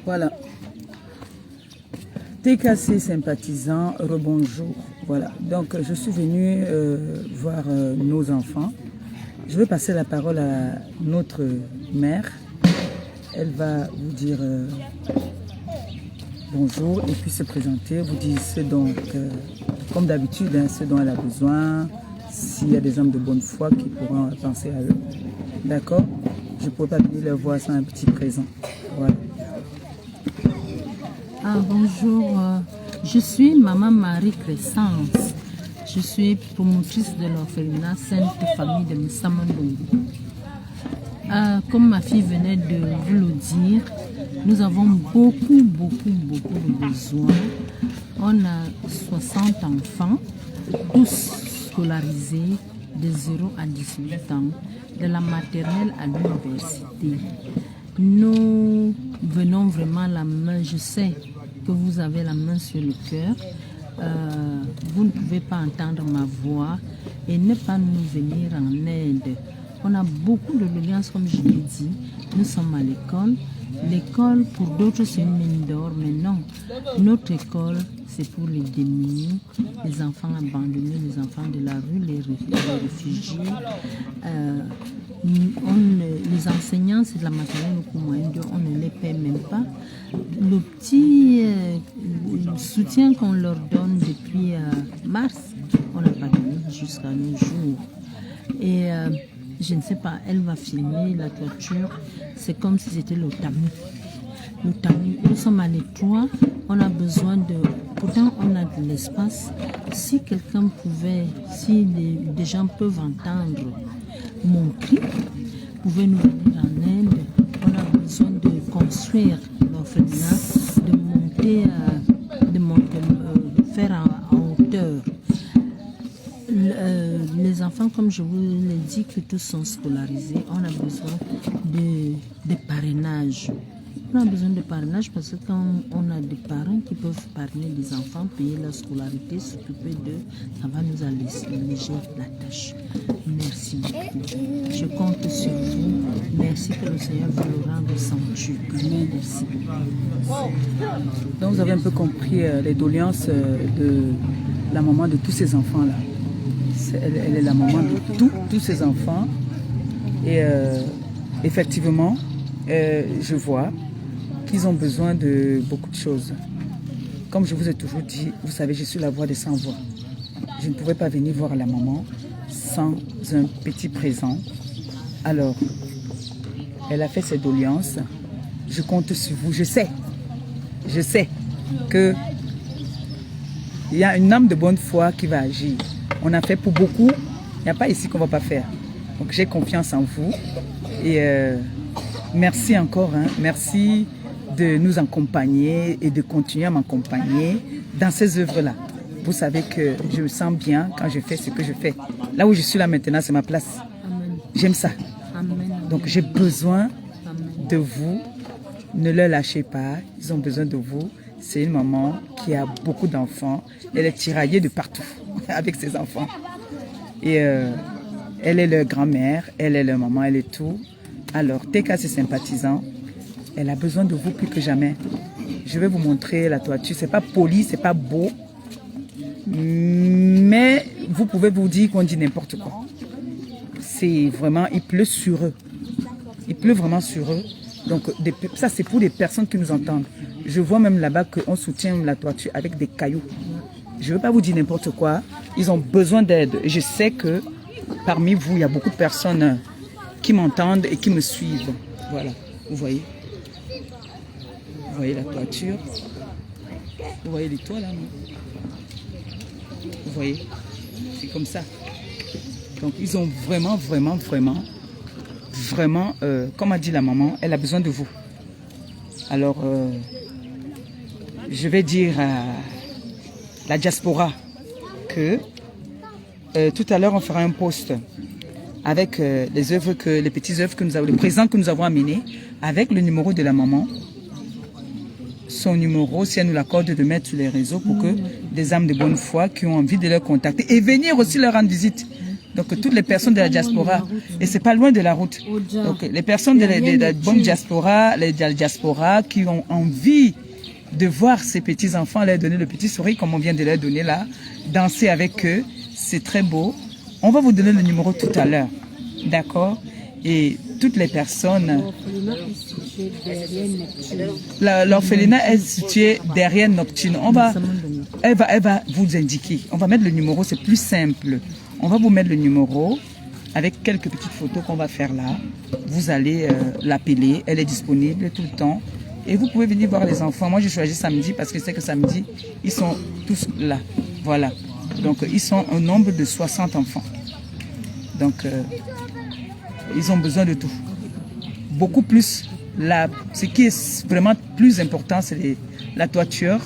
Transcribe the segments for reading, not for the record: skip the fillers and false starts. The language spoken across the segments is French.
Voilà. TKC sympathisant, rebonjour. Voilà. Donc, je suis venue voir nos enfants. Je vais passer la parole à notre mère. Elle va vous dire bonjour et puis se présenter, vous dire ce dont, comme d'habitude, hein, ce dont elle a besoin, s'il y a des hommes de bonne foi qui pourront penser à eux. D'accord? Je ne pourrais pas venir leur voir sans un petit présent. Voilà. Ah, bonjour, je suis Maman Marie Crescence. Je suis promotrice de l'orphelinat Sainte Famille de Msamandou. Comme ma fille venait de vous le dire, nous avons beaucoup de besoins. On a 60 enfants, tous scolarisés de 0 à 18 ans, de la maternelle à l'université. Nous venons vraiment la main, je sais que vous avez la main sur le cœur. Vous ne pouvez pas entendre ma voix et ne pas nous venir en aide. On a beaucoup de doléances, comme je l'ai dit. Nous sommes à l'école. L'école, pour d'autres, c'est une mine d'or, mais non. Notre école, c'est pour les démunis, les enfants abandonnés, les enfants de la rue, les réfugiés. Les enseignants, c'est de la maternelle au cours moyen 2, on ne les paie même pas. Le petit soutien qu'on leur donne depuis mars, on n'a pas donné jusqu'à nos jours. Et je ne sais pas, elle va filmer la torture, c'est comme si c'était le tamis. Le tamis, nous sommes à l'étroit, on a besoin de... Pourtant, on a de l'espace. Si quelqu'un pouvait, si des gens peuvent entendre mon cri, pouvez nous venir en aide. On a besoin de construire l'orphelinat, de faire en hauteur. Les enfants, comme je vous l'ai dit, que tous sont scolarisés, on a besoin de parrainage. On a besoin de parrainage parce que quand on a des parents qui peuvent parrainer des enfants, payer leur scolarité, s'occuper d'eux, ça va nous alléger la tâche. Merci beaucoup. Je compte sur vous. Merci que le Seigneur vous le rende centuple. Merci. Donc vous avez un peu compris les doléances de la maman de tous ces enfants-là. Elle est la maman de tous ces enfants. Et effectivement, je vois qu'ils ont besoin de beaucoup de choses. Comme je vous ai toujours dit, vous savez, je suis la voix des sans-voix. Je ne pouvais pas venir voir la maman sans un petit présent. Alors, elle a fait ses doléances. Je compte sur vous. Je sais que il y a une âme de bonne foi qui va agir. On a fait pour beaucoup. Il n'y a pas ici qu'on ne va pas faire. Donc, j'ai confiance en vous. Et merci encore. Hein. Merci de nous accompagner et de continuer à m'accompagner dans ces œuvres-là. Vous savez que je me sens bien quand je fais ce que je fais. Là où je suis là maintenant, c'est ma place. J'aime ça. Donc j'ai besoin de vous. Ne leur lâchez pas. Ils ont besoin de vous. C'est une maman qui a beaucoup d'enfants. Elle est tiraillée de partout avec ses enfants. Et elle est leur grand-mère, elle est leur maman, elle est tout. Alors, TKC sympathisant, elle a besoin de vous plus que jamais. Je vais vous montrer la toiture. C'est pas poli, c'est pas beau. Mais vous pouvez vous dire qu'on dit n'importe quoi. C'est vraiment, il pleut sur eux. Il pleut vraiment sur eux. Donc, ça, c'est pour les personnes qui nous entendent. Je vois même là-bas qu'on soutient la toiture avec des cailloux. Je ne veux pas vous dire n'importe quoi. Ils ont besoin d'aide. Je sais que parmi vous, il y a beaucoup de personnes qui m'entendent et qui me suivent. Voilà, vous voyez. Vous voyez la toiture. Vous voyez les toits là, non? Vous voyez, c'est comme ça. Donc, ils ont vraiment, comme a dit la maman, elle a besoin de vous. Alors, je vais dire à la diaspora que tout à l'heure, on fera un post avec les petites œuvres que nous avons, les présents que nous avons amenés, avec le numéro de la maman. Son numéro, si elle nous l'accorde, de mettre sur les réseaux pour que des âmes de bonne foi qui ont envie de leur contacter et venir aussi leur rendre visite. Donc toutes les personnes de la diaspora, et c'est pas loin de la route. Donc les personnes de la bonne diaspora, les diaspora qui ont envie de voir ces petits enfants, leur donner le petit sourire comme on vient de leur donner là, danser avec eux, c'est très beau. On va vous donner le numéro tout à l'heure, d'accord? Et toutes les personnes... L'orphelinat est situé derrière Nocturne. Elle va vous indiquer. On va mettre le numéro, c'est plus simple. On va vous mettre le numéro avec quelques petites photos qu'on va faire là. Vous allez l'appeler, elle est disponible tout le temps. Et vous pouvez venir voir les enfants. Moi, j'ai choisi samedi parce que c'est que samedi, ils sont tous là. Voilà. Donc, ils sont au nombre de 60 enfants. Donc, ils ont besoin de tout. Beaucoup plus. Ce qui est vraiment plus important, c'est la toiture.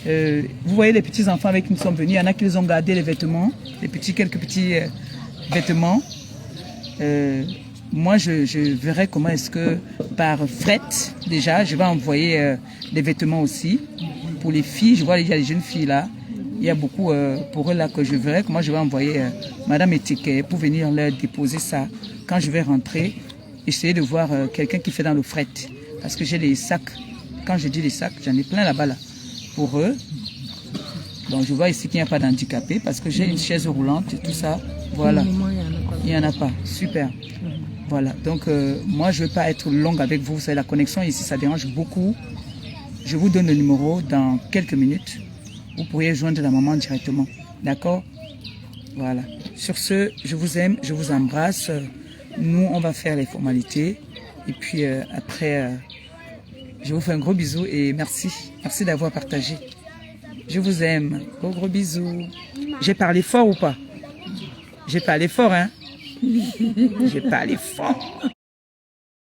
Vous voyez les petits enfants avec qui nous sommes venus. Il y en a qui les ont gardé les vêtements, quelques petits vêtements. Moi, je verrai comment est-ce que par fret, déjà, je vais envoyer des vêtements aussi pour les filles. Je vois il y a les jeunes filles là. Il y a beaucoup pour eux là que je verrai comment je vais envoyer Madame Etiquet pour venir leur déposer ça. Quand je vais rentrer, essayer de voir quelqu'un qui fait dans le fret. Parce que j'ai les sacs. Quand je dis les sacs, j'en ai plein là-bas là. Pour eux. Donc je vois ici qu'il n'y a pas d'handicapés parce que j'ai une chaise roulante et tout ça. Voilà. Il n'y en a pas. Super. Voilà. Donc moi je ne veux pas être longue avec vous. C'est la connexion ici, ça dérange beaucoup. Je vous donne le numéro dans quelques minutes. Vous pourriez joindre la maman directement. D'accord? Voilà. Sur ce, je vous aime, je vous embrasse. Nous, on va faire les formalités. Et puis après, je vous fais un gros bisou et merci. Merci d'avoir partagé. Je vous aime. Gros bisous. J'ai parlé fort ou pas? J'ai parlé fort, hein? J'ai parlé fort.